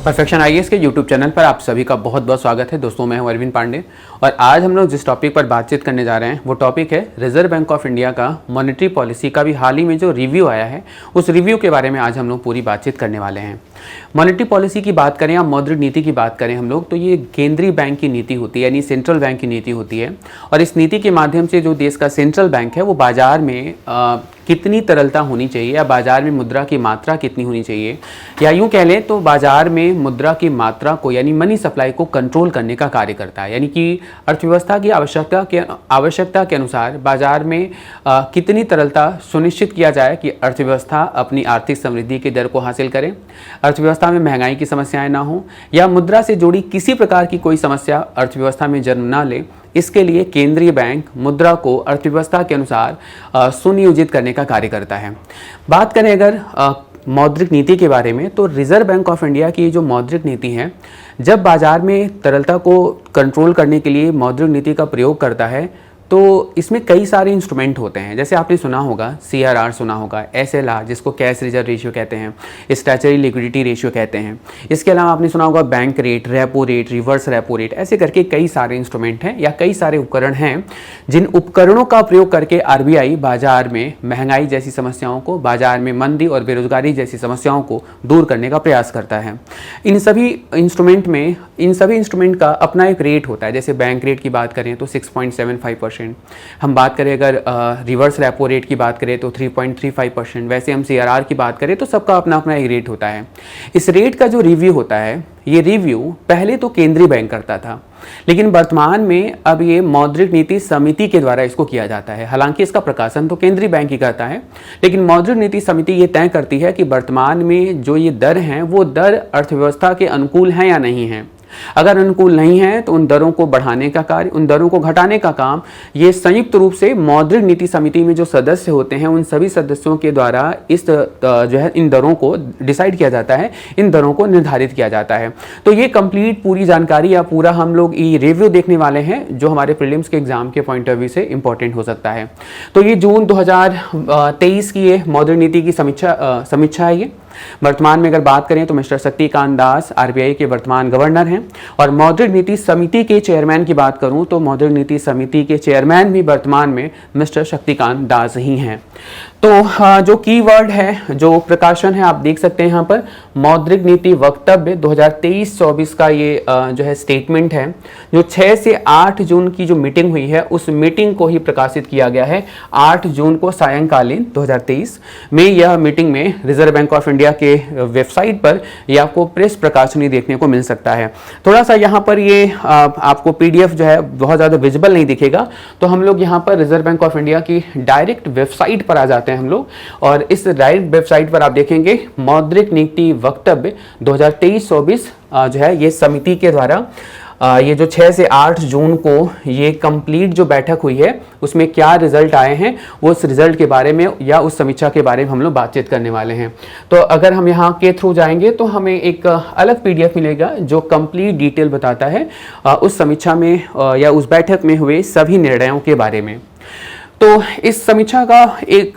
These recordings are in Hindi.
परफेक्शन आईएएस के यूट्यूब चैनल पर आप सभी का बहुत बहुत स्वागत है। दोस्तों मैं हूं अरविंद पांडे और आज हम लोग जिस टॉपिक पर बातचीत करने जा रहे हैं वो टॉपिक है रिजर्व बैंक ऑफ इंडिया का मॉनेटरी पॉलिसी का भी हाल ही में जो रिव्यू आया है उस रिव्यू के बारे में आज हम लोग पूरी बातचीत करने वाले हैं। मॉनेटरी पॉलिसी की बात करें या मौद्रिक नीति की बात करें हम लोग तो ये केंद्रीय बैंक की नीति होती है, यानी सेंट्रल बैंक की नीति होती है। और इस नीति के माध्यम से जो देश का सेंट्रल बैंक है वो बाजार में कितनी तरलता होनी चाहिए या बाजार में मुद्रा की मात्रा कितनी होनी चाहिए, या यूं कह लें तो बाजार में मुद्रा की मात्रा को यानी मनी सप्लाई को कंट्रोल करने का कार्य करता है। यानी कि अर्थव्यवस्था की आवश्यकता के अनुसार बाजार में कितनी तरलता सुनिश्चित किया जाए कि अर्थव्यवस्था अपनी आर्थिक समृद्धि की दर को हासिल करे, अर्थव्यवस्था में महंगाई की समस्याएं ना हो या मुद्रा से जुड़ी किसी प्रकार की कोई समस्या अर्थव्यवस्था में जन्म ना ले। इसके लिए केंद्रीय बैंक मुद्रा को अर्थव्यवस्था के अनुसार सुनियोजित करने का कार्य करता है। बात करें अगर मौद्रिक नीति के बारे में तो रिजर्व बैंक ऑफ इंडिया की जो मौद्रिक नीति है, जब बाजार में तरलता को कंट्रोल करने के लिए मौद्रिक नीति का प्रयोग करता है तो इसमें कई सारे इंस्ट्रूमेंट होते हैं। जैसे आपने सुना होगा CRR सुना होगा, SLR जिसको कैश रिजर्व रेशियो कहते हैं, स्टैचुटरी लिक्विडिटी रेशियो कहते हैं। इसके अलावा आपने सुना होगा bank rate, repo rate, reverse repo rate, ऐसे करके कई सारे इंस्ट्रूमेंट हैं या कई सारे उपकरण हैं जिन उपकरणों का प्रयोग करके RBI बाजार में महंगाई जैसी समस्याओं को, बाजार में मंदी और बेरोजगारी जैसी समस्याओं को दूर करने का प्रयास करता है। इन सभी इंस्ट्रूमेंट का अपना एक रेट होता है। जैसे बैंक रेट की बात करें तो 6.75%, हम बात करें अगर रिवर्स रेपो रेट की बात करें तो 3.35%, वैसे हम CRR की बात करें तो सबका अपना अपना एक रेट होता है। इस रेट का जो रिव्यू होता है, ये रिव्यू पहले तो केंद्रीय बैंक करता था, लेकिन वर्तमान में अब ये मौद्रिक नीति समिति के द्वारा इसको किया जाता है। हालांकि इसका प्रकाशन तो केंद्रीय बैंक ही करता है, लेकिन मौद्रिक नीति समिति ये तय करती है कि वर्तमान में जो ये दर हैं वो दर अर्थव्यवस्था के अनुकूल हैं या नहीं हैं। अगर अनुकूल नहीं है तो उन दरों को बढ़ाने का कार्य, उन दरों को घटाने का काम ये संयुक्त रूप से मौद्रिक नीति समिति में जो सदस्य होते हैं उन सभी सदस्यों के द्वारा इस जो है इन दरों को डिसाइड किया जाता है, इन दरों को निर्धारित किया जाता है। तो ये कंप्लीट पूरी जानकारी या पूरा हम लोग ये रिव्यू देखने वाले हैं जो हमारे प्रीलिम्स के एग्जाम के पॉइंट ऑफ व्यू से इंपॉर्टेंट हो सकता है। तो ये जून 2023 की ये मौद्रिक नीति की समीक्षा है। ये वर्तमान में अगर बात करें तो मिस्टर शक्तिकांत दास RBI के वर्तमान गवर्नर हैं, और मौद्रिक नीति समिति के चेयरमैन की बात करूं तो मौद्रिक नीति समिति के चेयरमैन भी वर्तमान में मिस्टर शक्तिकांत दास ही हैं। तो जो कीवर्ड है, जो प्रकाशन है, आप देख सकते हैं यहाँ पर मौद्रिक नीति वक्तव्य 2023-24 का ये जो है स्टेटमेंट है, जो 6 से 8 जून की जो मीटिंग हुई है उस मीटिंग को ही प्रकाशित किया गया है। 8 जून को सायंकालीन 2023 में यह मीटिंग में रिजर्व बैंक ऑफ इंडिया के वेबसाइट पर यह आपको प्रेस प्रकाशनी देखने को मिल सकता है। थोड़ा सा यहाँ पर ये आपको PDF जो है बहुत ज़्यादा विजिबल नहीं दिखेगा, तो हम लोग यहाँ पर रिजर्व बैंक ऑफ इंडिया की डायरेक्ट वेबसाइट पर आ जाते हैं हम लोग, और इस डायरेक्ट वेबसाइट पर आप देखेंगे मौद्रिक नीति वक्तव्य 2023-24 जो है ये समिति के द्वारा ये जो 6 से 8 जून को ये कंप्लीट जो बैठक हुई है उसमें क्या रिजल्ट आए हैं वो उस रिजल्ट के बारे में या उस समीक्षा के बारे में हम लोग बातचीत करने वाले हैं। तो अगर हम यहाँ के थ्रू जाएंगे तो हमें एक अलग PDF मिलेगा जो कंप्लीट डिटेल बताता है उस समीक्षा में या उस बैठक में हुए सभी निर्णयों के बारे में। तो इस समीक्षा का एक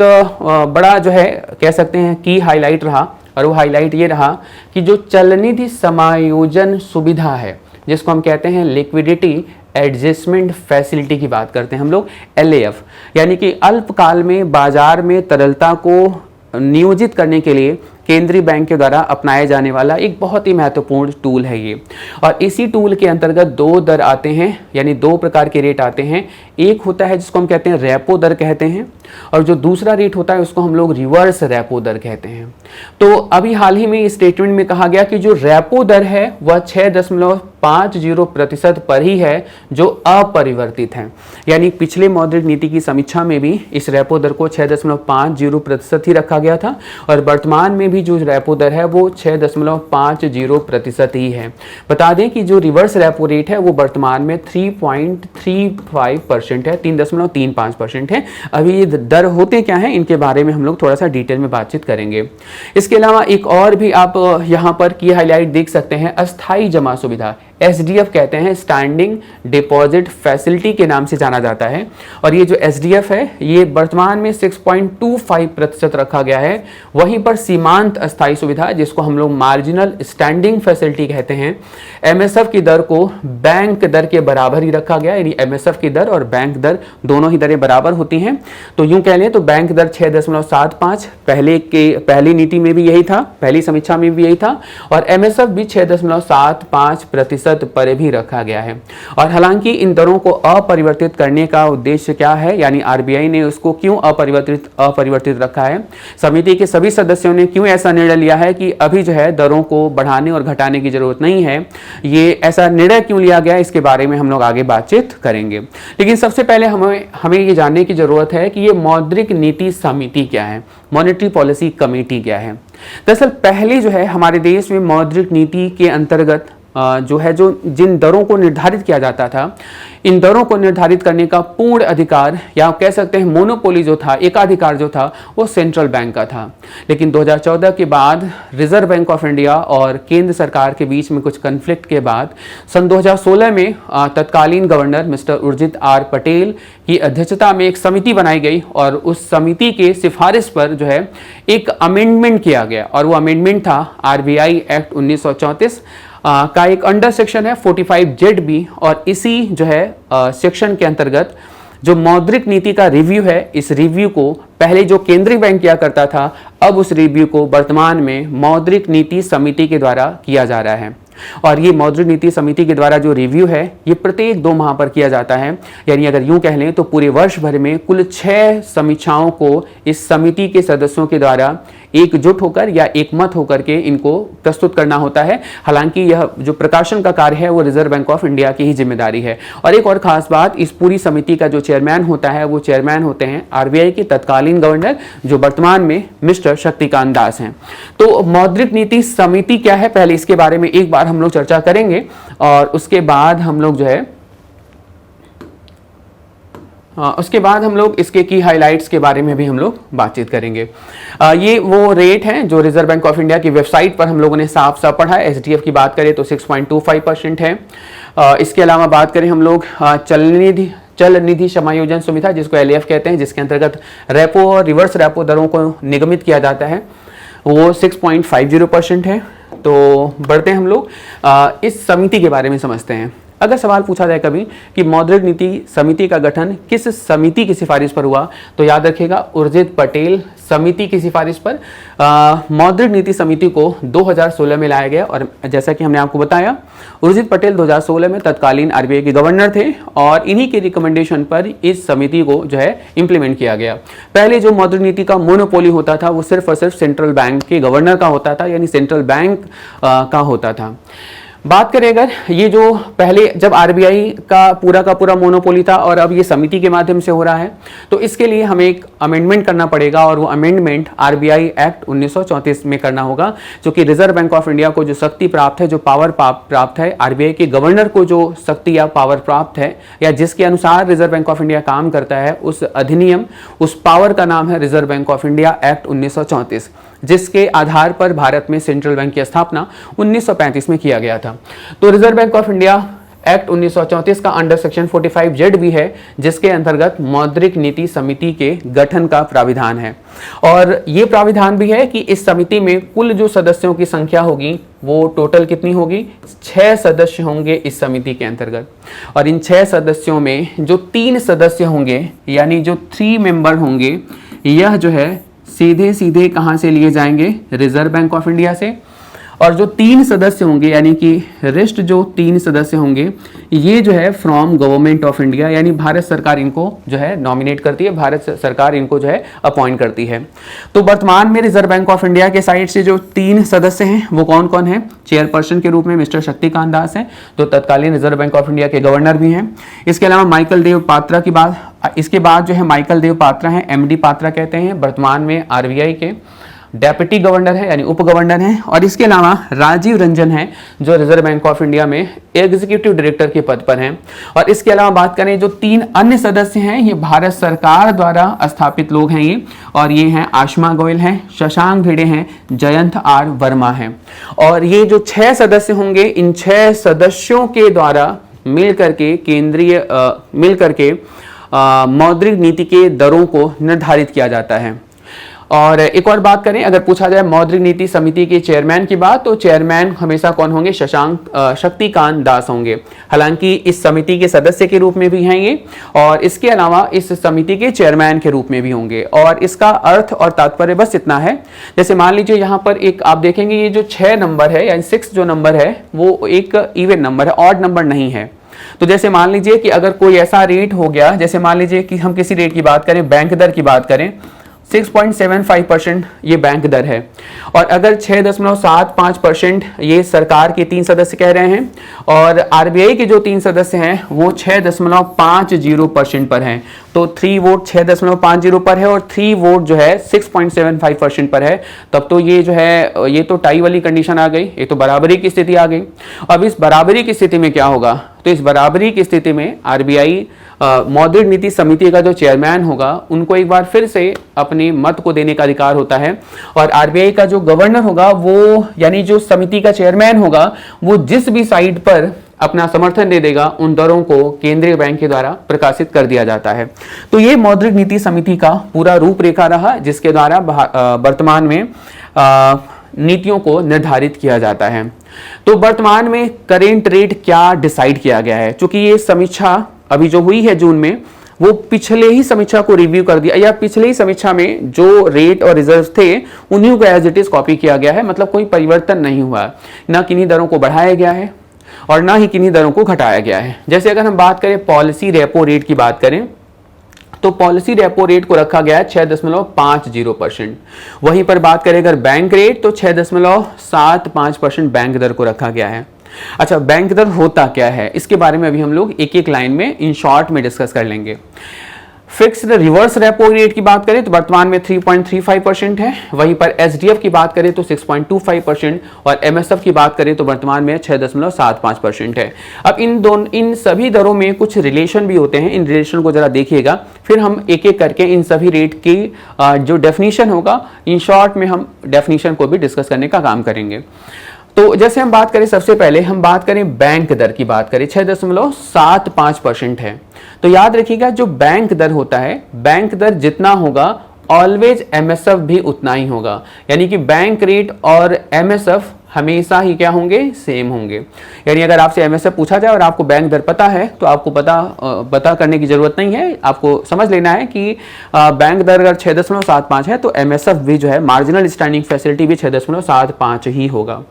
बड़ा जो है कह सकते हैं की हाईलाइट रहा, और वो हाईलाइट ये रहा कि जो चलनिधि समायोजन सुविधा है जिसको हम कहते हैं लिक्विडिटी एडजस्टमेंट फैसिलिटी की बात करते हैं हम लोग, LAF, यानी कि अल्पकाल में बाजार में तरलता को नियोजित करने के लिए केंद्रीय बैंक के द्वारा अपनाया जाने वाला एक बहुत ही महत्वपूर्ण टूल है ये। और इसी टूल के अंतर्गत दो दर आते हैं, यानी दो प्रकार के रेट आते हैं। एक होता है जिसको हम कहते हैं रेपो दर कहते हैं, और जो दूसरा रेट होता है उसको हम लोग रिवर्स रेपो दर कहते हैं। तो अभी हाल ही में इस स्टेटमेंट में कहा गया कि जो रेपो दर है वह 6.50% पर ही है जो अपरिवर्तित है। यानी पिछले मौद्रिक नीति की समीक्षा में भी इस रेपो दर को 6.50% ही रखा गया था, और वर्तमान में भी जो रेपो दर है वो 6.50% ही है। बता दें कि जो रिवर्स रेपो रेट है वो वर्तमान में 3.35% है, 3.35% है। अभी ये दर होते क्या हैं इनके बारे में हम लोग थोड़ा सा डिटेल में बातचीत करेंगे। इसके अलावा एक और भी आप यहाँ पर की हाईलाइट देख सकते हैं, अस्थायी जमा सुविधा SDF कहते हैं, स्टैंडिंग डिपॉजिट फैसिलिटी के नाम से जाना जाता है। और ये जो SDF है ये वर्तमान में 6.25% रखा गया है। वहीं पर सीमांत अस्थायी सुविधा जिसको हम लोग मार्जिनल स्टैंडिंग फैसिलिटी कहते हैं, MSF की दर को बैंक दर के बराबर ही रखा गया, यानी MSF की दर और बैंक दर दोनों ही दरें बराबर होती हैं। तो यूं कह लें तो बैंक दर 6.75, पहली नीति में भी यही था, पहली समीक्षा में भी यही था, और MSF भी 6.75% पर भी रखा गया है। और हालांकि इन दरों को अपरिवर्तित करने का उद्देश्य क्या है, यानी RBI ने उसको क्यों अपरिवर्तित रखा है, समिति के सभी सदस्यों ने क्यों ऐसा निर्णय लिया है कि अभी जो है दरों को बढ़ाने और घटाने की जरूरत नहीं है, ये ऐसा निर्णय क्यों लिया गया, इसके बारे में हम लोग आगे बातचीत करेंगे। लेकिन सबसे पहले हमें ये जानने की जरूरत है कि ये मौद्रिक नीति समिति क्या है, मॉनेटरी पॉलिसी कमेटी क्या है। दरअसल पहले जो है हमारे देश में मौद्रिक नीति के अंतर्गत जो जिन दरों को निर्धारित किया जाता था, इन दरों को निर्धारित करने का पूर्ण अधिकार या कह सकते हैं मोनोपोली जो था, एकाधिकार जो था, वो सेंट्रल बैंक का था। लेकिन 2014 के बाद रिजर्व बैंक ऑफ इंडिया और केंद्र सरकार के बीच में कुछ कन्फ्लिक्ट के बाद सन 2016 में तत्कालीन governor mister Urjit R Patel की अध्यक्षता में एक समिति बनाई गई और उस समिति के सिफारिश पर जो है एक अमेंडमेंट किया गया, और वो अमेंडमेंट था RBI एक्ट 1934 का एक अंडर सेक्शन है 45ZB, और इसी जो है सेक्शन के अंतर्गत जो मौद्रिक नीति का रिव्यू है, इस रिव्यू को पहले जो केंद्रीय बैंक किया करता था, अब उस रिव्यू को वर्तमान में मौद्रिक नीति समिति के द्वारा किया जा रहा है। और ये मौद्रिक नीति समिति के द्वारा जो रिव्यू है ये प्रत्येक 2 माह पर किया जाता है, यानी अगर यूं कह लें तो पूरे वर्ष भर में कुल 6 समीक्षाओं को इस समिति के सदस्यों के द्वारा एकजुट होकर या एकमत होकर के इनको प्रस्तुत करना होता है। हालांकि यह जो प्रकाशन का कार्य है वो रिजर्व बैंक ऑफ इंडिया की ही जिम्मेदारी है। और एक और खास बात, इस पूरी समिति का जो चेयरमैन होता है वो चेयरमैन होते हैं RBI के तत्कालीन गवर्नर, जो वर्तमान में मिस्टर शक्तिकांत दास हैं। तो मौद्रिक नीति समिति क्या है, पहले इसके बारे में एक बार हम लोग चर्चा करेंगे, और उसके बाद हम लोग जो है उसके बाद हम लोग इसके की हाइलाइट्स के बारे में भी हम लोग बातचीत करेंगे। ये वो रेट हैं जो रिजर्व बैंक ऑफ इंडिया की वेबसाइट पर हम लोगों ने साफ साफ पढ़ा है। SDF की बात करें तो 6.25% है। इसके अलावा बात करें हम लोग चल निधि समायोजन सुविधा जिसको LAF कहते हैं, जिसके अंतर्गत रेपो और रिवर्स रेपो दरों को निगमित किया जाता है, वो 6.50% है। तो बढ़ते हैं हम लोग इस समिति के बारे में समझते हैं। अगर सवाल पूछा जाए कभी कि मौद्रिक नीति समिति का गठन किस समिति की सिफारिश पर हुआ, तो याद रखिएगा उर्जित पटेल समिति की सिफारिश पर मौद्रिक नीति समिति को 2016 में लाया गया। और जैसा कि हमने आपको बताया, उर्जित पटेल 2016 में तत्कालीन RBI के गवर्नर थे और इन्हीं के रिकमेंडेशन पर इस समिति को जो है इम्प्लीमेंट किया गया। पहले जो मौद्रिक नीति का मोनोपोली होता था वो सिर्फ और सिर्फ सेंट्रल बैंक के गवर्नर का होता था, यानी सेंट्रल बैंक का होता था। बात करें अगर ये जो पहले जब RBI का पूरा मोनोपोली था और अब ये समिति के माध्यम से हो रहा है, तो इसके लिए हमें एक अमेंडमेंट करना पड़ेगा, और वो अमेंडमेंट RBI एक्ट 1934 में करना होगा, जो कि रिजर्व बैंक ऑफ इंडिया को जो शक्ति प्राप्त है, जो पावर प्राप्त है, RBI के गवर्नर को जो शक्ति या पावर प्राप्त है, या जिसके अनुसार रिजर्व बैंक ऑफ इंडिया काम करता है, उस अधिनियम, उस पावर का नाम है reserve bank of India act 1934, जिसके आधार पर भारत में सेंट्रल बैंक की स्थापना 1935 में किया गया था। तो reserve bank of India act 1934 का अंडर सेक्शन 45ZB है, जिसके अंतर्गत मौद्रिक नीति समिति के गठन का प्राविधान है। और ये प्राविधान भी है कि इस समिति में कुल जो सदस्यों की संख्या होगी वो टोटल कितनी होगी, 6 सदस्य होंगे इस समिति के अंतर्गत। और इन 6 सदस्यों में जो 3 सदस्य होंगे, यानी जो 3 मेंबर होंगे, यह जो है सीधे कहां से लिए जाएंगे, रिजर्व बैंक ऑफ इंडिया से। और जो 3 सदस्य होंगे, यानी कि रेस्ट जो 3 सदस्य होंगे, ये जो है फ्रॉम गवर्नमेंट ऑफ इंडिया, यानी भारत सरकार इनको जो है नॉमिनेट करती है, भारत सरकार इनको जो है अपॉइंट करती है। तो वर्तमान में रिजर्व बैंक ऑफ इंडिया के साइड से जो 3 सदस्य हैं वो कौन कौन है? चेयरपर्सन के रूप में मिस्टर शक्तिकांत दास हैं, जो तत्कालीन रिजर्व बैंक ऑफ इंडिया के गवर्नर भी हैं। इसके अलावा माइकल देव पात्रा की बात, इसके बाद जो है माइकल देव पात्रा हैं, MD पात्रा कहते हैं, वर्तमान में RBI के डेप्यूटी गवर्नर है यानी उप गवर्नर है, और इसके अलावा राजीव रंजन है जो रिजर्व बैंक ऑफ इंडिया में एग्जीक्यूटिव डायरेक्टर के पद पर हैं। और इसके अलावा बात करें जो 3 अन्य सदस्य हैं, ये भारत सरकार द्वारा स्थापित लोग हैं ये, और ये हैं आशमा गोयल हैं, शशांक भिड़े हैं, जयंत आर वर्मा हैं। और ये जो 6 सदस्य होंगे, इन 6 सदस्यों के द्वारा मिल करके मौद्रिक नीति के दरों को निर्धारित किया जाता है। और एक और बात करें, अगर पूछा जाए मौद्रिक नीति समिति के चेयरमैन की बात, तो चेयरमैन हमेशा कौन होंगे? शक्तिकांत दास होंगे। हालांकि इस समिति के सदस्य के रूप में भी हैं ये, और इसके अलावा इस समिति के चेयरमैन के रूप में भी होंगे। और इसका अर्थ और तात्पर्य बस इतना है, जैसे मान लीजिए यहाँ पर एक आप देखेंगे ये जो 6 नंबर है यानी 6 जो नंबर है वो एक इवन नंबर है, ऑड नंबर नहीं है। तो जैसे मान लीजिए कि अगर कोई ऐसा रेट हो गया, जैसे मान लीजिए कि हम किसी रेट की बात करें, बैंक दर की बात करें, 6.75% ये बैंक दर है, और अगर 6.75% ये सरकार के 3 सदस्य कह रहे हैं, और आरबीआई के जो 3 सदस्य हैं वो 6.50% पर हैं, तो 3 वोट 6.50 पर है और 3 वोट जो है 6.75% पर है, तब तो ये जो है ये तो टाई वाली कंडीशन आ गई, ये तो बराबरी की स्थिति आ गई। अब इस बराबरी की स्थिति में क्या होगा? तो इस बराबरी की स्थिति में आरबीआई मौद्रिक नीति समिति का जो चेयरमैन होगा उनको एक बार फिर से अपने मत को देने का अधिकार होता है, और आरबीआई का जो गवर्नर होगा वो यानी जो समिति का चेयरमैन होगा वो जिस भी साइड पर अपना समर्थन दे देगा उन दरों को केंद्रीय बैंक के द्वारा प्रकाशित कर दिया जाता है। तो ये मौद्रिक नीति समिति का पूरा रूपरेखा रहा जिसके द्वारा वर्तमान में नीतियों को निर्धारित किया जाता है। तो वर्तमान में करेंट रेट क्या डिसाइड किया गया है? क्योंकि ये समीक्षा अभी जो हुई है जून में, वो पिछले ही समीक्षा को रिव्यू कर दिया, या पिछले ही समीक्षा में जो रेट और रिजर्व थे उन्हीं को एज इट इज कॉपी किया गया है, मतलब कोई परिवर्तन नहीं हुआ, ना किन्हीं दरों को बढ़ाया गया है और ना ही किन्हीं दरों को घटाया गया है। जैसे अगर हम बात करें पॉलिसी रेपो रेट की बात करें, तो पॉलिसी रेपो रेट को रखा गया है 6.50%। वहीं पर बात करें अगर बैंक रेट, तो 6.75% बैंक दर को रखा गया है। अच्छा, बैंक दर होता क्या है इसके बारे में अभी हम लोग एक एक लाइन में इन शॉर्ट में डिस्कस कर लेंगे। फिक्स्ड रिवर्स रेपो रेट की बात करें तो वर्तमान में 3.35% है, वहीं पर एसडीएफ की बात करें तो 6.25% और एमएसएफ की बात करें तो वर्तमान में 6.75% है। अब इन सभी दरों में कुछ रिलेशन भी होते हैं, इन रिलेशन को जरा देखिएगा, फिर हम एक एक करके इन सभी रेट की जो डेफिनेशन होगा इन शॉर्ट में हम डेफिनेशन को भी डिस्कस करने का काम करेंगे। तो जैसे हम बात करें, सबसे पहले हम बात करें बैंक दर की बात करें, 6.75% है। तो याद रखिएगा जो बैंक दर होता है, बैंक दर जितना होगा ऑलवेज एमएसएफ भी उतना ही होगा, यानी कि बैंक रेट और एमएसएफ हमेशा ही क्या होंगे? सेम होंगे। यानी अगर आपसे एमएसएफ पूछा जाए और आपको बैंक दर पता है तो आपको पता करने की जरूरत नहीं है, आपको समझ लेना है कि बैंक दर अगर 6.75 है तो एमएसएफ भी जो है मार्जिनल स्टैंडिंग फैसिलिटी भी 6.75 ही होगा।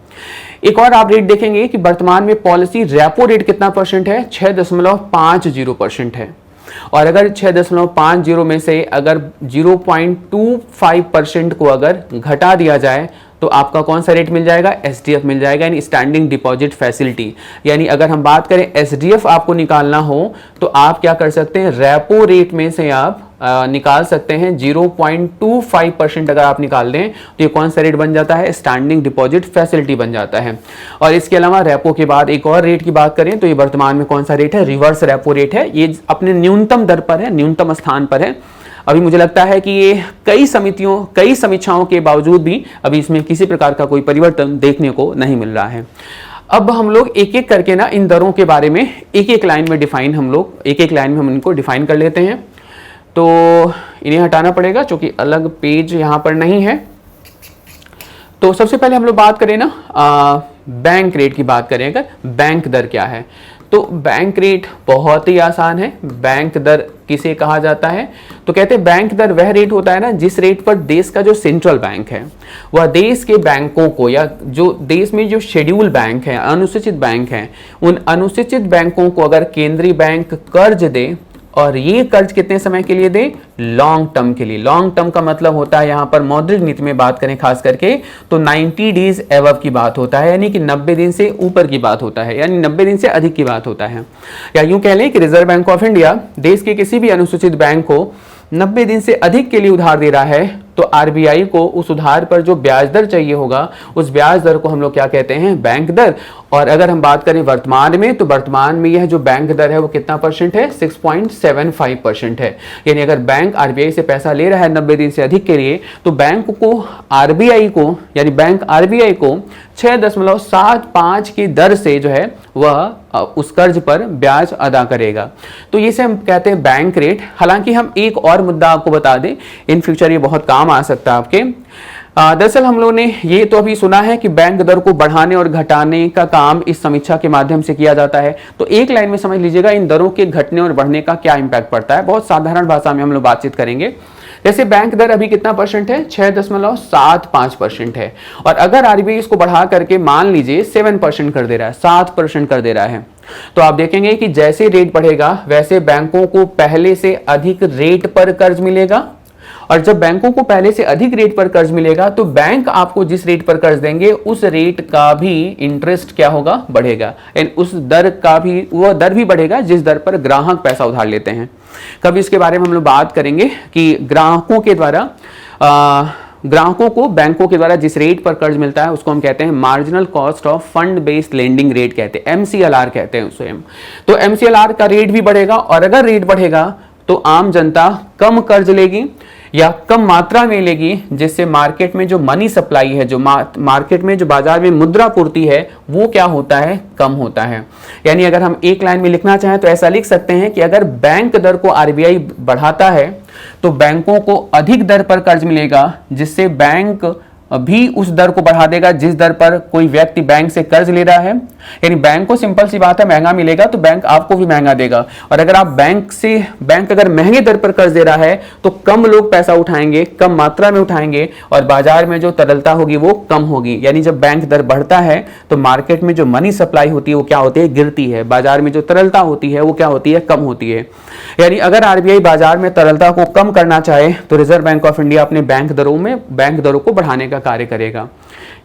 एक और आप रेट देखेंगे कि वर्तमान में पॉलिसी रेपो रेट कितना परसेंट है? 6.50% है। और अगर 6.50 में से अगर 0.25% को अगर घटा दिया जाए तो आपका कौन सा रेट मिल जाएगा? एसडीएफ मिल जाएगा, यानी स्टैंडिंग डिपॉजिट फैसिलिटी। यानी अगर हम बात करें एसडीएफ आपको निकालना हो तो आप क्या कर सकते हैं? रेपो रेट में से आप निकाल सकते हैं 0.25% अगर आप निकाल दें तो ये कौन सा रेट बन जाता है? स्टैंडिंग डिपॉजिट फैसिलिटी बन जाता है। और इसके अलावा रेपो के बाद एक और रेट की बात करें तो ये वर्तमान में कौन सा रेट है? रिवर्स रेपो रेट है। ये अपने न्यूनतम दर पर है, न्यूनतम स्थान पर है। अभी मुझे लगता है कि ये कई समीक्षाओं के बावजूद भी अभी इसमें किसी प्रकार का कोई परिवर्तन देखने को नहीं मिल रहा है। अब हम लोग एक एक करके ना इन दरों के बारे में एक एक लाइन में हम इनको डिफाइन कर लेते हैं। तो इन्हें हटाना पड़ेगा क्योंकि अलग पेज यहाँ पर नहीं है। तो सबसे पहले हम लोग बात करें ना बैंक रेट की बात करें, अगर बैंक दर क्या है तो बैंक रेट बहुत ही आसान है। बैंक दर किसे कहा जाता है? तो कहते हैं बैंक दर वह रेट होता है ना जिस रेट पर देश का जो सेंट्रल बैंक है वह देश के बैंकों को, या जो देश में जो शेड्यूल बैंक है, अनुसूचित बैंक हैं, उन अनुसूचित बैंकों को अगर केंद्रीय बैंक कर्ज दे, और ये कर्ज कितने समय के लिए दे? लॉन्ग टर्म के लिए। लॉन्ग टर्म का मतलब होता है यहाँ पर मौद्रिक नीति में बात करें खास करके तो 90 डेज एबव की बात होता है, यानी कि 90 दिन से ऊपर की बात होता है, यानी 90 दिन से अधिक की बात होता है। या यूं कह लें कि रिजर्व बैंक ऑफ इंडिया देश के किसी भी अनुसूचित बैंक को 90 दिन से अधिक के लिए उधार दे रहा है तो आरबीआई को उस उधार पर जो ब्याज दर चाहिए होगा उस ब्याज दर को हम लोग क्या कहते हैं, बैंक दर। और अगर हम बात करें वर्तमान में, तो वर्तमान में यह जो बैंक दर है वो कितना परसेंट है, 6.75% है। यानी अगर बैंक आरबीआई से पैसा ले रहा है 90 दिन से अधिक के लिए, तो बैंक को आरबीआई को यानी बैंक आरबीआई को 6.75 की दर से जो है वह उस कर्ज पर ब्याज अदा करेगा। तो इसे हम कहते हैं बैंक रेट। हालांकि हम एक और मुद्दा आपको बता दें, इन फ्यूचर ये बहुत काम आ सकता है आपके। दरअसल हम लोगों ने ये तो अभी सुना है कि बैंक दर को बढ़ाने और घटाने का काम इस समीक्षा के माध्यम से किया जाता है। तो एक लाइन में समझ लीजिएगा इन दरों के घटने और बढ़ने का क्या इंपैक्ट पड़ता है। बहुत साधारण भाषा में हम लोग बातचीत करेंगे। जैसे बैंक दर अभी कितना परसेंट है, 6.75% है, और अगर आरबीआई इसको बढ़ा करके मान लीजिए 7% कर दे रहा है, 7% कर दे रहा है, तो आप देखेंगे कि जैसे रेट बढ़ेगा वैसे बैंकों को पहले से अधिक रेट पर कर्ज मिलेगा। और जब बैंकों को पहले से अधिक रेट पर कर्ज मिलेगा तो बैंक आपको जिस रेट पर कर्ज देंगे उस रेट का भी इंटरेस्ट क्या होगा, बढ़ेगा। एंड उस दर का भी, वो दर भी बढ़ेगा जिस दर पर ग्राहक पैसा उधार लेते हैं। कभी इसके बारे में हम लोग बात करेंगे कि ग्राहकों के द्वारा ग्राहकों को बैंकों के द्वारा जिस रेट पर कर्ज मिलता है उसको हम कहते हैं marginal cost of fund based lending rate कहते हैं, MCLR कहते हैं उसे हम। तो MCLR का रेट भी बढ़ेगा, और अगर रेट बढ़ेगा तो आम जनता कम कर्ज लेगी या कम मात्रा में लेगी, जिससे मार्केट में जो मनी सप्लाई है, जो मार्केट में जो बाजार में मुद्रा पूर्ति है, वो क्या होता है, कम होता है। यानी अगर हम एक लाइन में लिखना चाहें तो ऐसा लिख सकते हैं कि अगर बैंक दर को आरबीआई बढ़ाता है तो बैंकों को अधिक दर पर कर्ज मिलेगा, जिससे बैंक भी उस दर को बढ़ा देगा जिस दर पर कोई व्यक्ति बैंक से कर्ज ले रहा है। यानी बैंक को सिंपल सी बात है, महंगा मिलेगा तो बैंक आपको भी महंगा देगा। और अगर आप बैंक अगर महंगे दर पर कर्ज दे रहा है तो कम लोग पैसा उठाएंगे, कम मात्रा में उठाएंगे, और बाजार में जो तरलता होगी वो कम होगी। यानी जब बैंक दर बढ़ता है तो मार्केट में जो मनी सप्लाई होती है वो क्या होती है, गिरती है। बाजार में जो तरलता होती है वो क्या होती है, कम होती है। यानी अगर आरबीआई बाजार में तरलता को कम करना चाहे तो रिजर्व बैंक ऑफ इंडिया अपने बैंक दरों को बढ़ाने का कार्य करेगा।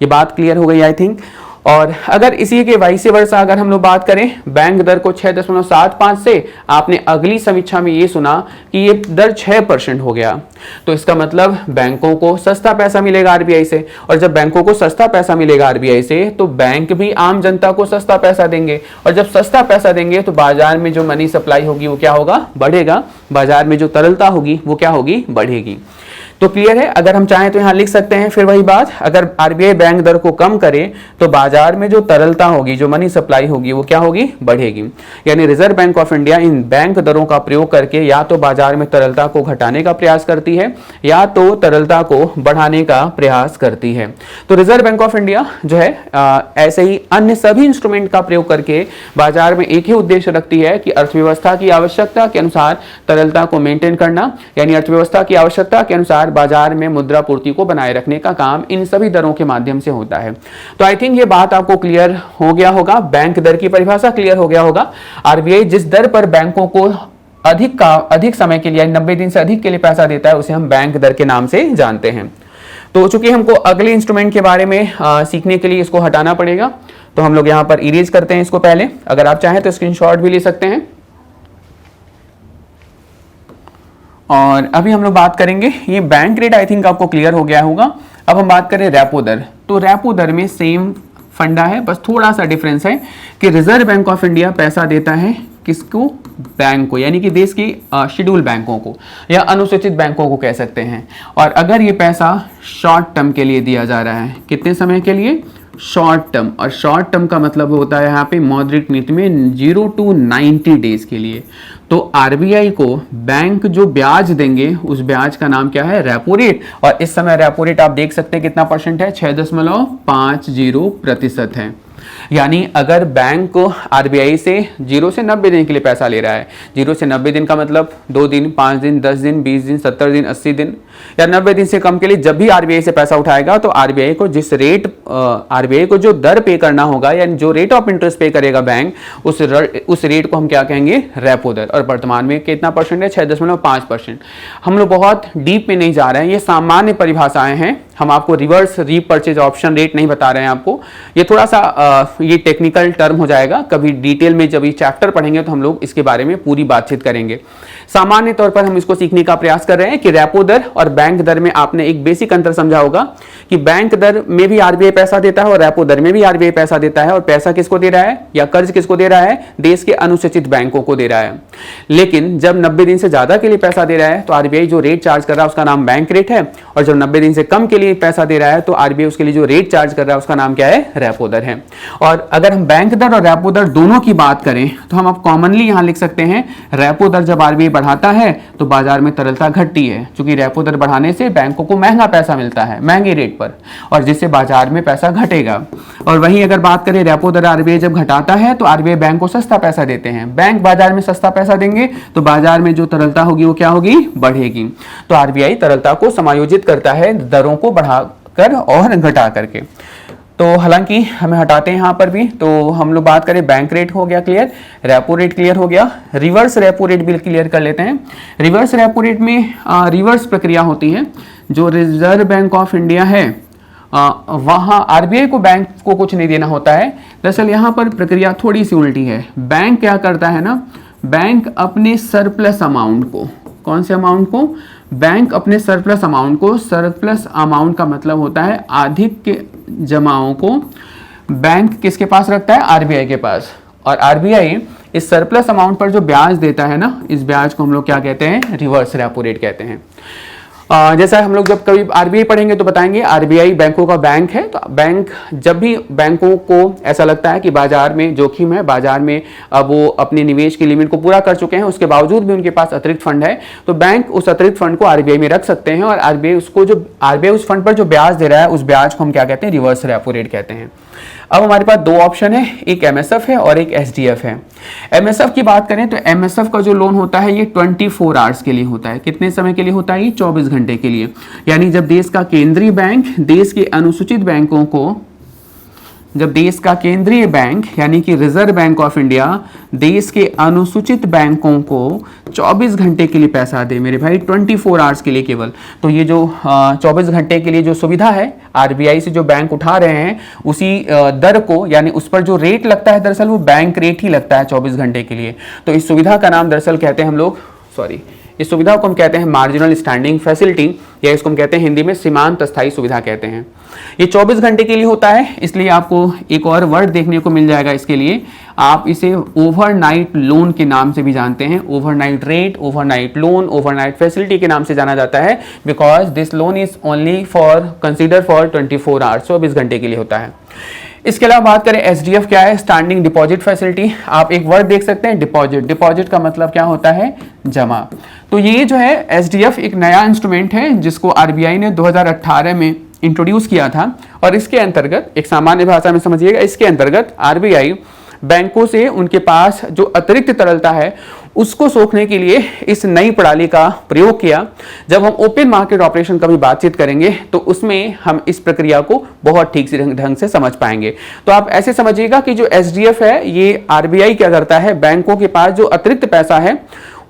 ये बात क्लियर हो गई आई थिंक। और अगर इसी के वाइस वर्सा अगर हम लोग बात करें बैंक दर को 6.75 से, आपने अगली समीक्षा में ये सुना कि ये दर 6% हो गया, तो इसका मतलब बैंकों को सस्ता पैसा मिलेगा आरबीआई से। और जब बैंकों को सस्ता पैसा मिलेगा आरबीआई से तो बैंक भी आम जनता को सस्ता पैसा देंगे, और जब सस्ता पैसा देंगे तो बाजार में जो मनी सप्लाई होगी वो क्या होगा, बढ़ेगा। बाजार में जो तरलता होगी वो क्या होगी, बढ़ेगी। तो क्लियर है। अगर हम चाहें तो यहां लिख सकते हैं फिर वही बात, अगर आरबीआई बैंक दर को कम करे तो बाजार में जो तरलता होगी, जो मनी सप्लाई होगी वो क्या होगी, बढ़ेगी। यानी reserve bank of India in bank दरों का प्रयोग करके या तो बाजार में तरलता को घटाने का प्रयास करती है या तो तरलता को बढ़ाने का प्रयास करती है। तो रिजर्व बैंक ऑफ इंडिया जो है ऐसे ही अन्य सभी इंस्ट्रूमेंट का प्रयोग करके बाजार में एक ही उद्देश्य रखती है कि अर्थव्यवस्था की आवश्यकता के अनुसार तरलता को मेंटेन करना, यानी अर्थव्यवस्था की आवश्यकता के अनुसार बाजार में मुद्रा पूर्ति को बनाए रखने का काम इन सभी दरों के माध्यम से होता है। तो आई थिंक ये बात आपको क्लियर हो गया होगा, बैंक दर की परिभाषा क्लियर हो गया होगा। आरबीआई जिस दर पर बैंकों को अधिक समय के लिए 90 दिन से अधिक के लिए पैसा देता है उसे हम बैंक दर के नाम से जानते हैं। तो चूंकि हमको अगले इंस्ट्रूमेंट के बारे में सीखने के लिए इसको हटाना पड़ेगा, तो हम लोग यहां पर इरेज करते हैं इसको पहले। अगर आप चाहें तो स्क्रीनशॉट भी ले सकते हैं। और अभी हम लोग बात करेंगे, ये बैंक रेट आई थिंक आपको क्लियर हो गया होगा। अब हम बात करें रेपो दर। तो रेपो दर में सेम फंडा है, बस थोड़ा सा डिफरेंस है कि रिजर्व बैंक ऑफ इंडिया पैसा देता है किसको, बैंक को, यानी कि देश की शेड्यूल बैंकों को या अनुसूचित बैंकों को कह सकते हैं। और अगर ये पैसा शॉर्ट टर्म के लिए दिया जा रहा है, कितने समय के लिए, शॉर्ट टर्म। और शॉर्ट टर्म का मतलब होता है यहाँ पे मौद्रिक नीति में 0 to 90 डेज के लिए। तो आरबीआई को बैंक जो ब्याज देंगे उस ब्याज का नाम क्या है, रेपो रेट। और इस समय रेपो रेट आप देख सकते हैं कितना परसेंट है, 6.50% है। यानी अगर बैंक आरबीआई से 0 से 90 दिन के लिए पैसा ले रहा है, 0 से 90 दिन का मतलब 2 दिन, 5 दिन, 10 दिन, 20 दिन, 70 दिन, 80 दिन या 90 दिन से कम के लिए जब भी आरबीआई से पैसा उठाएगा तो आरबीआई को आरबीआई को जो दर पे करना होगा, यानी जो रेट ऑफ इंटरेस्ट पे करेगा बैंक, उस रेट को हम क्या कहेंगे, रेपो दर। और वर्तमान में कितना परसेंट है, 6.5%। हम लोग बहुत डीप में नहीं जा रहे हैं, ये सामान्य परिभाषाएं हैं। हम आपको रिवर्स रीपर्चेज ऑप्शन रेट नहीं बता रहे हैं आपको। ये थोड़ा सा ये टेक्निकल टर्म हो जाएगा, कभी डिटेल में जब ये चैप्टर पढ़ेंगे तो हम लोग इसके बारे में पूरी बातचीत करेंगे। सामान्य तौर पर हम इसको सीखने का प्रयास कर रहे हैं कि रेपो दर और बैंक दर में आपने एक बेसिक अंतर समझा होगा कि बैंक दर में भी आरबीआई पैसा देता है और रेपो दर में भी आरबीआई पैसा देता है, और पैसा किसको दे रहा है या कर्ज किसको दे रहा है, देश के अनुसूचित बैंकों को दे रहा है। लेकिन जब 90 दिन से ज्यादा के लिए पैसा दे रहा है तो आरबीआई जो रेट चार्ज कर रहा है उसका नाम बैंक रेट है, और जब 90 दिन से कम के लिए पैसा दे रहा है तो आरबीआई उसके लिए जो रेट चार्ज कर रहा है उसका नाम क्या है, रेपो दर है। और अगर हम बैंक दर और रेपो दर दोनों की बात करें तो हम अब कॉमनली यहां लिख सकते हैं रेपो दर जब आरबीआई बढ़ाता है तो बाजार में तरलता घटती है, क्योंकि रेपो दर बढ़ाने से बैंकों को महंगा पैसा मिलता है महंगे रेट पर, और जिससे बाजार में पैसा घटेगा। और वहीं अगर बात करें रेपो दर आरबीआई जब घटाता है तो आरबीआई बैंक को सस्ता पैसा देते हैं, बैंक बाजार में सस्ता पैसा देंगे तो बाजार में जो तरलता होगी वो क्या होगी, बढ़ेगी। तो आरबीआई तरलता को समायोजित करता है दरों को बढ़ाकर और घटा करके। तो हालांकि हमें हटाते हैं यहाँ पर भी, तो हम लोग बात करें बैंक रेट हो गया क्लियर, रेपो रेट क्लियर हो गया, रिवर्स रेपो रेट भी क्लियर कर लेते हैं। रिवर्स रेपो रेट में रिवर्स प्रक्रिया होती है। जो रिजर्व बैंक ऑफ इंडिया है वहाँ आरबीआई को बैंक को कुछ नहीं देना होता है। दरअसल यहाँ पर प्रक्रिया थोड़ी सी उल्टी है। बैंक क्या करता है ना, बैंक अपने सरप्लस अमाउंट को, कौन से अमाउंट को, बैंक अपने सरप्लस अमाउंट को, सरप्लस अमाउंट का मतलब होता है अधिक के जमाओं को बैंक किसके पास रखता है, आरबीआई के पास। और आरबीआई इस सरप्लस अमाउंट पर जो ब्याज देता है ना, इस ब्याज को हम लोग क्या कहते हैं, रिवर्स रेपो रेट कहते हैं। जैसा हम लोग जब कभी आरबीआई पढ़ेंगे तो बताएंगे आरबीआई बैंकों का बैंक है। तो बैंक जब भी बैंकों को ऐसा लगता है कि बाजार में जोखिम है, बाजार में अब वो अपने निवेश की लिमिट को पूरा कर चुके हैं, उसके बावजूद भी उनके पास अतिरिक्त फंड है, तो बैंक उस अतिरिक्त फंड को आरबीआई में रख सकते हैं, और आरबीआई उस फंड पर जो ब्याज दे रहा है उस ब्याज को हम क्या कहते हैं, रिवर्स रेपो रेट कहते हैं। अब हमारे पास दो ऑप्शन है, एक एमएसएफ है और एक एसडीएफ है। एमएसएफ की बात करें तो एमएसएफ का जो लोन होता है ये 24 आवर्स के लिए होता है। कितने समय के लिए होता है, ये 24 घंटे के लिए। यानी जब देश का केंद्रीय बैंक देश के अनुसूचित बैंकों को, जब देश का केंद्रीय बैंक यानी कि रिजर्व बैंक ऑफ इंडिया देश के अनुसूचित बैंकों को 24 घंटे के लिए पैसा दे, मेरे भाई 24 आवर्स के लिए केवल, तो ये जो 24 घंटे के लिए जो सुविधा है आरबीआई से जो बैंक उठा रहे हैं उसी दर को, यानी उस पर जो रेट लगता है दरअसल वो बैंक रेट ही लगता है 24 घंटे के लिए। तो इस सुविधा का नाम दरअसल कहते हैं हम लोग, इस सुविधा को हम कहते हैं मार्जिनल स्टैंडिंग फैसिलिटी, या इसको हम कहते हैं हिंदी में सीमांत अस्थायी सुविधा कहते हैं। ये 24 घंटे के लिए होता है, इसलिए आपको एक और वर्ड देखने को मिल जाएगा इसके लिए, आप इसे ओवरनाइट लोन के नाम से भी जानते हैं। Overnight rate, overnight loan, overnight facility के नाम से जाना जाता है, because this loan is only consider for 24 hours, 24 घंटे के लिए होता है। इसके अलावा बात करें एसडीएफ क्या है, स्टैंडिंग डिपॉजिट फैसिलिटी। आप एक वर्ड देख सकते हैं डिपॉजिट, डिपॉजिट का मतलब क्या होता है, जमा। तो ये जो है एसडीएफ एक नया इंस्ट्रूमेंट है जिसको आरबीआई ने 2018 में इंट्रोड्यूस किया था, और इसके अंतर्गत एक सामान्य भाषा में समझिएगा, इसके अंतर्गत आरबीआई बैंकों से उनके पास जो अतिरिक्त तरलता है उसको सोखने के लिए इस नई प्रणाली का प्रयोग किया। जब हम ओपन मार्केट ऑपरेशन का भी बातचीत करेंगे तो उसमें हम इस प्रक्रिया को बहुत ठीक से ढंग से समझ पाएंगे। तो आप ऐसे समझिएगा कि जो एसडीएफ है ये आरबीआई क्या करता है, बैंकों के पास जो अतिरिक्त पैसा है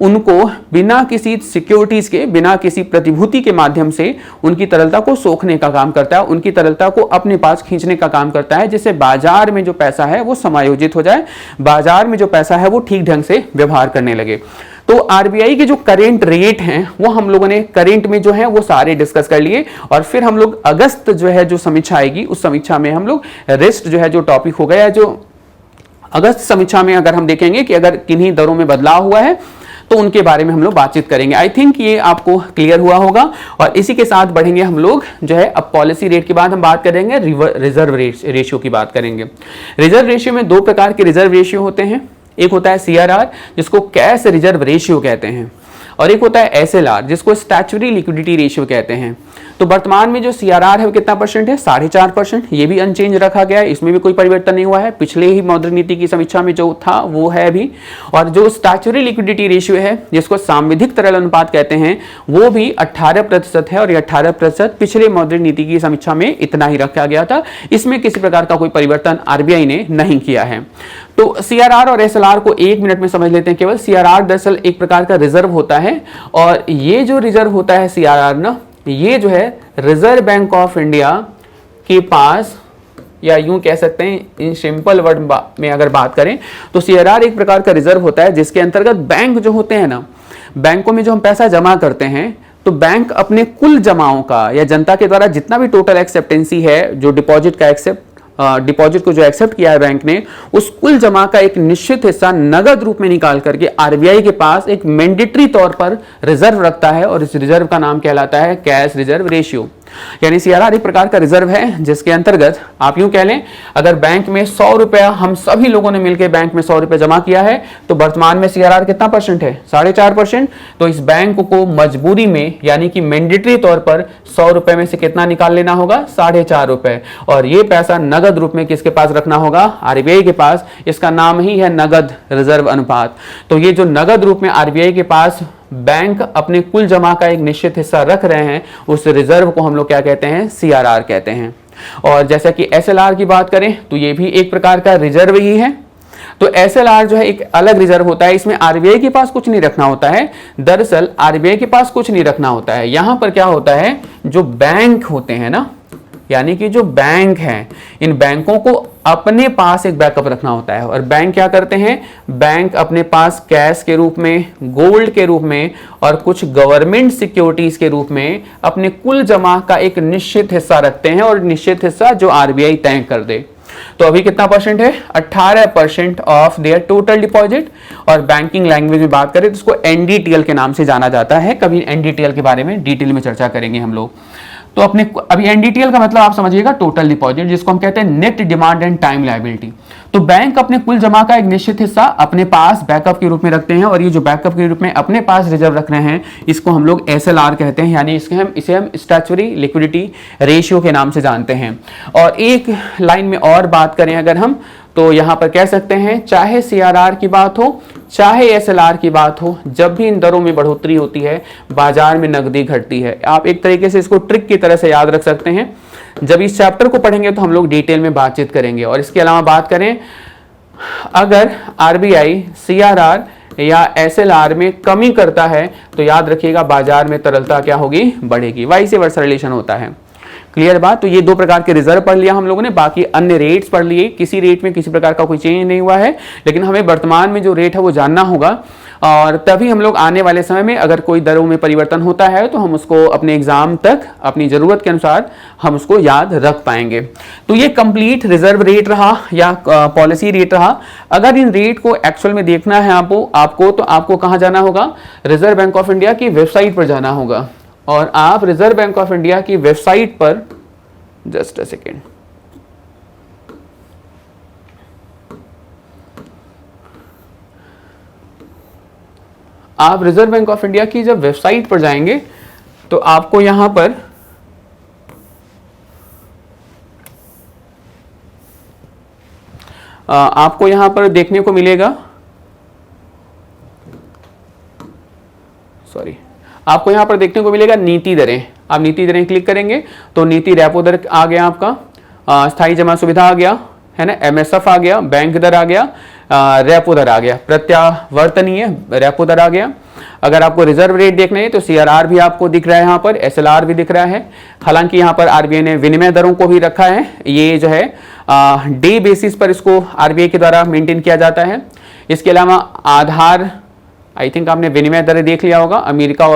उनको बिना किसी सिक्योरिटीज के, बिना किसी प्रतिभूति के माध्यम से उनकी तरलता को सोखने का काम करता है, उनकी तरलता को अपने पास खींचने का काम करता है, जिससे बाजार में जो पैसा है वो समायोजित हो जाए, बाजार में जो पैसा है वो ठीक ढंग से व्यवहार करने लगे। तो आरबीआई के जो करेंट रेट हैं वो हम लोगों ने करेंट में जो है वो सारे डिस्कस कर लिए, और फिर हम लोग अगस्त जो है जो समीक्षा आएगी उस समीक्षा में हम लोग रेस्ट जो है जो टॉपिक हो गया, जो अगस्त समीक्षा में अगर हम देखेंगे कि अगर किन्हीं दरों में बदलाव हुआ है तो उनके बारे में हम लोग बातचीत करेंगे। आई थिंक ये आपको क्लियर हुआ होगा, और इसी के साथ बढ़ेंगे हम लोग जो है अब पॉलिसी रेट के बाद हम बात करेंगे रिजर्व रेशियो की बात करेंगे। रिजर्व रेशियो में दो प्रकार के रिजर्व रेशियो होते हैं, एक होता है सीआरआर जिसको कैश रिजर्व रेशियो कहते हैं, और एक होता है एसएलआर जिसको स्टैट्यूटरी लिक्विडिटी रेशियो कहते हैं। तो वर्तमान में जो सीआरआर है वो कितना परसेंट है, 4.5%। ये भी अनचेंज रखा गया है, इसमें भी कोई परिवर्तन नहीं हुआ है, पिछले ही मौद्रिक नीति की समीक्षा में जो था वो है अभी। और जो स्टैट्यूटरी लिक्विडिटी रेशियो है जिसको सांविधिक तरल अनुपात कहते हैं वो भी 18% है, और ये 18% पिछले मौद्रिक नीति की समीक्षा में इतना ही रखा गया था, इसमें किसी प्रकार का कोई परिवर्तन आरबीआई ने नहीं किया है। तो सीआरआर और एसएलआर को एक मिनट में समझ लेते हैं केवल। सीआरआर दरअसल एक प्रकार का रिजर्व होता है, और ये जो रिजर्व होता है सीआरआर ना, ये जो है रिजर्व बैंक ऑफ इंडिया के पास, या यूं कह सकते हैं इन सिंपल वर्ड में अगर बात करें तो सीआरआर एक प्रकार का रिजर्व होता है जिसके अंतर्गत बैंक जो होते हैं ना, बैंकों में जो हम पैसा जमा करते हैं तो बैंक अपने कुल जमाओं का या जनता के द्वारा जितना भी टोटल एक्सेप्टेंसी है, जो डिपॉजिट को जो एक्सेप्ट किया है बैंक ने, उस कुल जमा का एक निश्चित हिस्सा नगद रूप में निकाल करके आरबीआई के पास एक मैंडेटरी तौर पर रिजर्व रखता है और इस रिजर्व का नाम कहलाता है कैश रिजर्व रेशियो। यानी सीआरआर एक प्रकार का रिजर्व है जिसके अंतर्गत आप यूं कह लें, अगर बैंक में 100 रुपया हम सभी लोगों ने मिलकर बैंक में 100 रुपया जमा किया है तो वर्तमान में सीआरआर कितना परसेंट है? 4.5%। तो इस बैंक को मजबूरी में यानी कि मैंडेटरी तौर पर 100 रुपए में से कितना निकाल लेना होगा? 4.5 रुपए। और ये पैसा नगद रूप में किसके पास रखना होगा? आरबीआई के पास। इसका नाम ही है नगद रिजर्व अनुपात। तो ये जो नगद रूप में आरबीआई के पास बैंक अपने कुल जमा का एक निश्चित हिस्सा रख रहे हैं, उस रिजर्व को हम लोग क्या कहते हैं? सीआरआर कहते हैं। और जैसा कि एसएलआर की बात करें तो ये भी एक प्रकार का रिजर्व ही है। तो एसएलआर जो है एक अलग रिजर्व होता है, इसमें आरबीआई के पास कुछ नहीं रखना होता है। दरअसल आरबीआई के पास कुछ नहीं रखना होता है। यहां पर क्या होता है, जो बैंक होते हैं ना, यानी कि जो बैंक हैं, इन बैंकों को अपने पास एक बैकअप रखना होता है। और बैंक क्या करते हैं? बैंक अपने पास कैश के रूप में, गोल्ड के रूप में और कुछ गवर्नमेंट सिक्योरिटीज के रूप में अपने कुल जमा का एक निश्चित हिस्सा रखते हैं, और निश्चित हिस्सा जो आरबीआई तय कर दे। तो अभी कितना परसेंट है? 18% ऑफ देयर टोटल डिपॉजिट। और बैंकिंग लैंग्वेज में बात करें तो इसको एनडीटीएल के नाम से जाना जाता है। कभी एनडीटीएल के बारे में डिटेल में चर्चा करेंगे हम लोग। तो अपने अभी एनडीटीएल का मतलब आप समझिएगा टोटल डिपॉजिट, जिसको हम कहते हैं net demand and time liability. तो बैंक अपने कुल जमा का एक निश्चित हिस्सा अपने पास बैकअप के रूप में रखते हैं, और ये जो बैकअप के रूप में अपने पास रिजर्व रख रहे हैं इसको हम लोग एसएलआर कहते हैं, यानी इसे हम स्टैट्यूटरी लिक्विडिटी रेशियो के नाम से जानते हैं। और एक लाइन में और बात करें अगर हम, तो यहां पर कह सकते हैं चाहे सीआरआर की बात हो चाहे एसएलआर की बात हो, जब भी इन दरों में बढ़ोतरी होती है बाजार में नकदी घटती है। आप एक तरीके से इसको ट्रिक की तरह से याद रख सकते हैं। जब इस चैप्टर को पढ़ेंगे तो हम लोग डिटेल में बातचीत करेंगे। और इसके अलावा बात करें, अगर आरबीआई सीआरआर या एसएलआर में कमी करता है तो याद रखिएगा बाजार में तरलता क्या होगी? बढ़ेगी। वाइस वर्सा रिलेशन होता है। क्लियर बात? तो ये दो प्रकार के रिजर्व पढ़ लिया हम लोगों ने, बाकी अन्य रेट्स पढ़ लिए। किसी रेट में किसी प्रकार का कोई चेंज नहीं हुआ है, लेकिन हमें वर्तमान में जो रेट है वो जानना होगा, और तभी हम लोग आने वाले समय में अगर कोई दरों में परिवर्तन होता है तो हम उसको अपने एग्जाम तक अपनी जरूरत के अनुसार हम उसको याद रख पाएंगे। तो ये कंप्लीट रिजर्व रेट रहा या पॉलिसी रेट रहा। अगर इन रेट को एक्चुअल में देखना है आपको तो आपको कहाँ जाना होगा? रिजर्व बैंक ऑफ इंडिया की वेबसाइट पर जाना होगा। और आप रिजर्व बैंक ऑफ इंडिया की वेबसाइट पर, जस्ट अ सेकेंड, आप रिजर्व बैंक ऑफ इंडिया की जब वेबसाइट पर जाएंगे तो आपको यहां पर देखने को मिलेगा, आपको यहां पर देखने को मिलेगा नीति दरें। आप नीति दरें क्लिक करेंगे तो नीति रेपो दर आ गया, आपका स्थायी जमा सुविधा आ गया है ना, एमएसएफ आ गया, बैंक दर आ गया, रेपो दर आ गया, प्रत्यावर्तनीय रेपो दर आ गया। अगर आपको रिजर्व रेट देखना है तो सीआरआर भी आपको दिख रहा है, यहाँ पर एसएलआर भी दिख रहा है। हालांकि यहाँ पर आरबीआई ने विनिमय दरों को भी रखा है। ये जो है डे बेसिस पर इसको आरबीआई के द्वारा मेंटेन किया जाता है। इसके अलावा आधार, आई थिंक आपने विनिमय दर देख लिया होगा। अमेरिका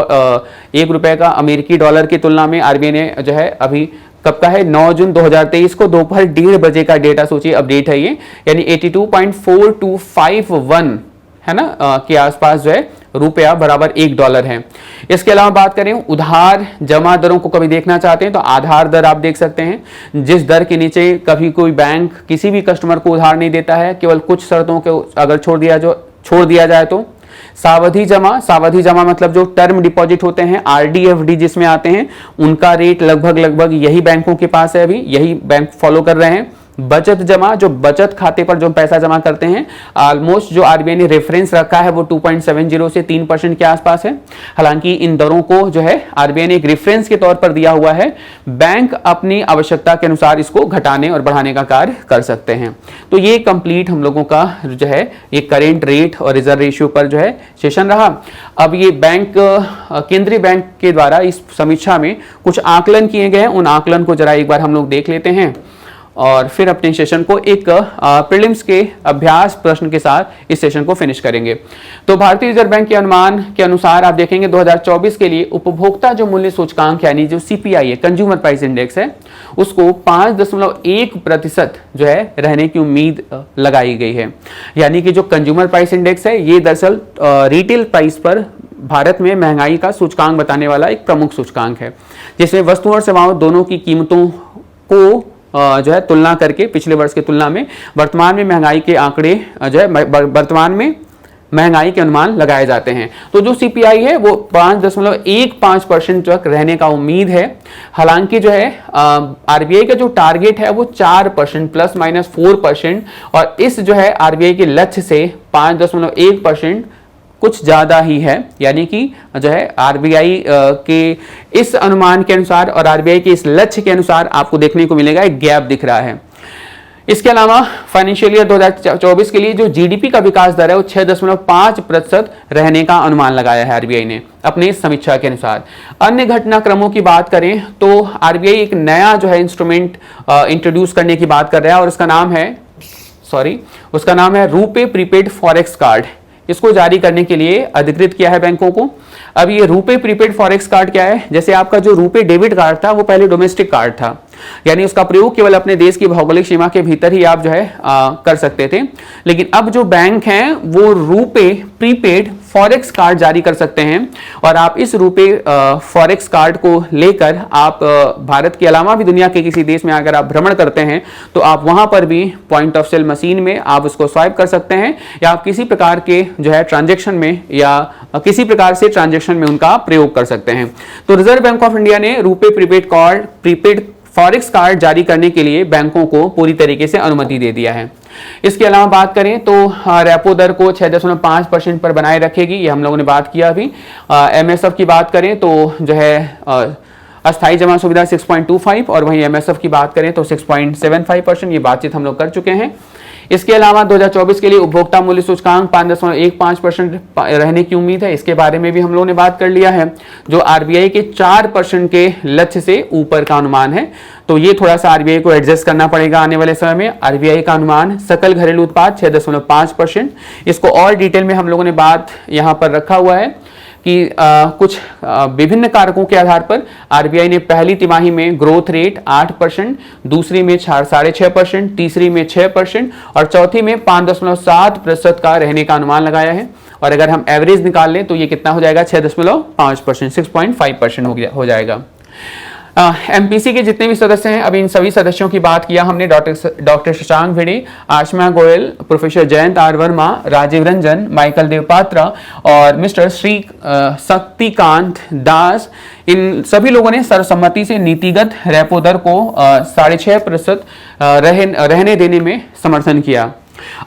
1 रुपए का अमेरिकी डॉलर की तुलना में आरबीआई ने जो है अभी कब का है? 9 जून 2023 को दोपहर 1:30 बजे का डेटा सोचिए अपडेट है ये, यानी 82.4251 है ना के आसपास जो है रुपया बराबर $1 है। इसके अलावा बात करें उधार जमा दरों को कभी देखना चाहते हैं तो आधार दर आप देख सकते हैं, जिस दर के नीचे कभी कोई बैंक किसी भी कस्टमर को उधार नहीं देता है, केवल कुछ शर्तों के अगर छोड़ दिया जाए तो। सावधि जमा मतलब जो टर्म डिपॉजिट होते हैं, आरडी एफडी जिसमें आते हैं, उनका रेट लगभग यही बैंकों के पास है, अभी यही बैंक फॉलो कर रहे हैं। बचत जमा, जो बचत खाते पर जो पैसा जमा करते हैं, ऑलमोस्ट जो आरबीआई ने रेफरेंस रखा है वो 2.70 से 3% के आसपास है। हालांकि इन दरों को जो है आरबीआई ने एक रेफरेंस के तौर पर दिया हुआ है, बैंक अपनी आवश्यकता के अनुसार इसको घटाने और बढ़ाने का कार्य कर सकते हैं। तो ये कंप्लीट हम लोगों का जो है ये करेंट रेट और रिजर्व रेशियो पर जो है सेशन रहा। अब ये बैंक केंद्रीय बैंक के द्वारा इस समीक्षा में कुछ आकलन किए गए हैं, उन आकलन को जरा एक बार हम लोग देख लेते हैं और फिर अपने सेशन को एक प्रीलिम्स के अभ्यास प्रश्न के साथ इस सेशन को फिनिश करेंगे। तो भारतीय रिजर्व बैंक के अनुमान के अनुसार आप देखेंगे 2024 के लिए उपभोक्ता जो मूल्य सूचकांक यानी जो सीपीआई है, कंज्यूमर प्राइस इंडेक्स है, उसको 5.1% जो है रहने की उम्मीद लगाई गई है। यानी कि जो कंज्यूमर प्राइस इंडेक्स है ये दरअसल रिटेल प्राइस पर भारत में महंगाई का सूचकांक बताने वाला एक प्रमुख सूचकांक है, जिसमें वस्तुओं और सेवाओं दोनों की कीमतों को जो है तुलना करके पिछले वर्ष की तुलना में वर्तमान में महंगाई के आंकड़े जो है वर्तमान में महंगाई के अनुमान लगाए जाते हैं। तो जो सीपीआई है वो 5.15% तक रहने का उम्मीद है। हालांकि जो है आरबीआई का जो टारगेट है वो 4% ±4%, और इस जो है आरबीआई के लक्ष्य से 5.1% कुछ ज्यादा ही है। यानी कि जो है आरबीआई के इस अनुमान के अनुसार और आरबीआई के इस लक्ष्य के अनुसार आपको देखने को मिलेगा एक गैप दिख रहा है। इसके अलावा फाइनेंशियल ईयर 2024 के लिए जो जीडीपी का विकास दर है वो 6.5% रहने का अनुमान लगाया है आरबीआई ने अपने समीक्षा के अनुसार। अन्य घटनाक्रमों की बात करें तो आरबीआई एक नया जो है इंस्ट्रूमेंट इंट्रोड्यूस करने की बात कर रहा है और उसका नाम है रुपे प्रीपेड फॉरेक्स कार्ड। इसको जारी करने के लिए अधिकृत किया है बैंकों को। अब ये रुपे प्रीपेड फॉरेक्स कार्ड क्या है? जैसे आपका जो रुपे डेबिट कार्ड था वो पहले डोमेस्टिक कार्ड था, यानी उसका प्रयोग केवल अपने देश की भौगोलिक सीमा के भीतर ही आप जो है कर सकते थे। लेकिन अब जो बैंक हैं वो रुपे प्रीपेड फॉरेक्स कार्ड जारी कर सकते हैं, और आप इस रुपे फॉरेक्स कार्ड को लेकर आप भारत के अलावा भी दुनिया के किसी देश में अगर आप भ्रमण करते हैं तो आप वहां पर भी पॉइंट ऑफ सेल मशीन में आप उसको स्वाइप कर सकते हैं, या आप किसी प्रकार के जो है ट्रांजैक्शन में या किसी प्रकार से ट्रांजैक्शन में उनका प्रयोग कर सकते हैं। तो रिजर्व बैंक ऑफ इंडिया ने रुपे प्रीपेड फॉरेक्स कार्ड जारी करने के लिए बैंकों को पूरी तरीके से अनुमति दे दिया है। इसके अलावा बात करें तो रेपो दर को 6.5% पर बनाए रखेगी, ये हम लोगों ने बात किया अभी। एमएसएफ की बात करें तो जो है अस्थायी जमा सुविधा 6.25, और वहीं एमएसएफ की बात करें तो 6.75%, ये बातचीत हम लोग कर चुके हैं। इसके अलावा 2024 के लिए उपभोक्ता मूल्य सूचकांक 5.15% रहने की उम्मीद है, इसके बारे में भी हम लोगों ने बात कर लिया है, जो आरबीआई के 4% के लक्ष्य से ऊपर का अनुमान है। तो ये थोड़ा सा आरबीआई को एडजस्ट करना पड़ेगा आने वाले समय में। आरबीआई का अनुमान सकल घरेलू उत्पाद 6.5%, इसको और डिटेल में हम लोगों ने बात यहाँ पर रखा हुआ है कि कुछ विभिन्न कारकों के आधार पर आरबीआई ने पहली तिमाही में ग्रोथ रेट 8%, दूसरी में 6.5%, तीसरी में 6% और चौथी में 5.7% का रहने का अनुमान लगाया है। और अगर हम एवरेज निकाल लें तो ये कितना हो जाएगा? 6.5%, 6.5% हो जाएगा। एमपीसी के जितने भी सदस्य हैं, अभी इन सभी सदस्यों की बात किया हमने। Doctor Shashank Bhide, Ashima Goyal, professor Jayant R Varma, Rajiv Ranjan, Michael Devpatra और मिस्टर श्री शक्तिकांत दास, इन सभी लोगों ने सर्वसम्मति से नीतिगत रेपो दर को 6.5% रहने देने में समर्थन किया।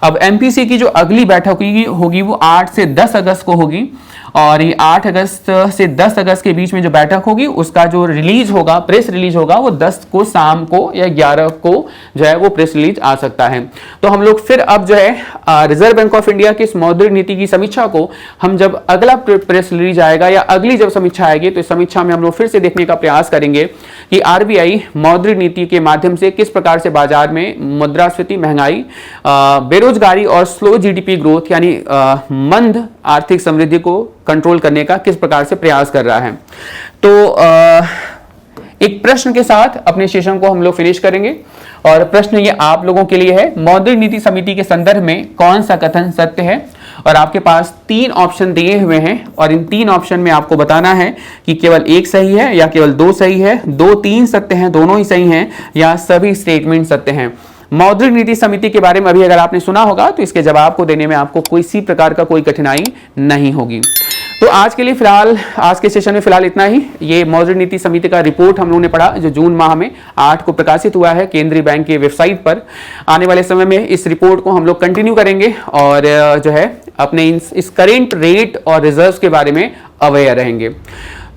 अब एमपीसी की जो अगली बैठक होगी वो 8 से 10 अगस्त को होगी, और ये 8 अगस्त से 10 अगस्त के बीच में जो बैठक होगी उसका जो रिलीज होगा, प्रेस रिलीज होगा, वो 10 को शाम को या 11 को जो है वो प्रेस रिलीज आ सकता है। तो हम लोग फिर अब जो है रिजर्व बैंक ऑफ इंडिया की इस मौद्रिक नीति की समीक्षा को हम जब अगला प्रेस रिलीज आएगा या अगली जब समीक्षा आएगी तो इस समीक्षा में हम लोग फिर से देखने का प्रयास करेंगे कि आरबीआई मौद्रिक नीति के माध्यम से किस प्रकार से बाजार में मुद्रास्फीति, महंगाई, बेरोजगारी और स्लो जीडीपी ग्रोथ यानी मंद आर्थिक समृद्धि को कंट्रोल करने का किस प्रकार से प्रयास कर रहा है। तो एक प्रश्न के साथ अपने सेशन को हम लोग फिनिश करेंगे, और प्रश्न ये आप लोगों के लिए है, मौद्रिक नीति समिति के संदर्भ में कौन सा कथन सत्य है? और आपके पास 3 ऑप्शन दिए हुए हैं, और इन 3 ऑप्शन में आपको बताना है कि केवल एक सही है या केवल 2 सही है, 2-3 सत्य हैं, दोनों ही सही हैं, या सभी स्टेटमेंट सत्य हैं। मौद्रिक नीति समिति के बारे में अभी अगर आपने सुना होगा तो इसके जवाब को देने में आपको किसी प्रकार का कोई कठिनाई नहीं होगी। तो आज के लिए फिलहाल, आज के सेशन में फिलहाल इतना ही। ये मौद्रिक नीति समिति का रिपोर्ट हम लोगों ने पढ़ा, जो जून माह में 8 को प्रकाशित हुआ है केंद्रीय बैंक की वेबसाइट पर। आने वाले समय में इस रिपोर्ट को हम लोग कंटिन्यू करेंगे और जो है अपने इस करेंट रेट और रिजर्व्स के बारे में अवेयर रहेंगे।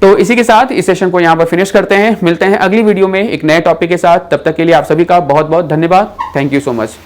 तो इसी के साथ इस सेशन को यहाँ पर फिनिश करते हैं। मिलते हैं अगली वीडियो में एक नए टॉपिक के साथ। तब तक के लिए आप सभी का बहुत बहुत धन्यवाद। Thank you so much.